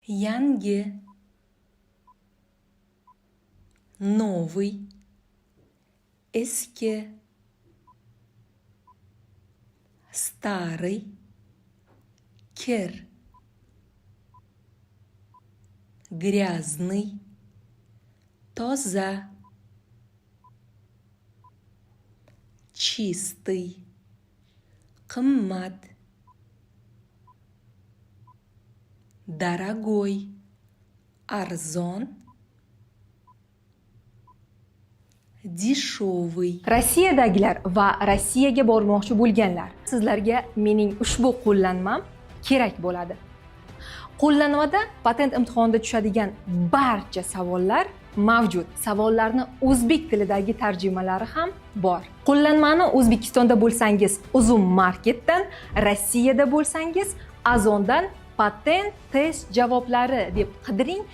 yangi, новый, eski, старый, кир, грязный, toza, чистый, qimmat, дорогой, arzon, дешевый. Rossiyadagilar va Rossiyaga bormoqchi bo'lganlar, sizlarga mening ushbu qo'llanmam kerak bo'ladi. Qo'llanmada patent imtihonida tushadigan barcha savollar mavjud. Savollarni o'zbek tilidagi tarjimalari ham bor. Qo'llanmani O'zbekistonda bo'lsangiz, Uzum Marketdan, Rossiyada bo'lsangiz, Azondan patent test javoblari deb qidiring.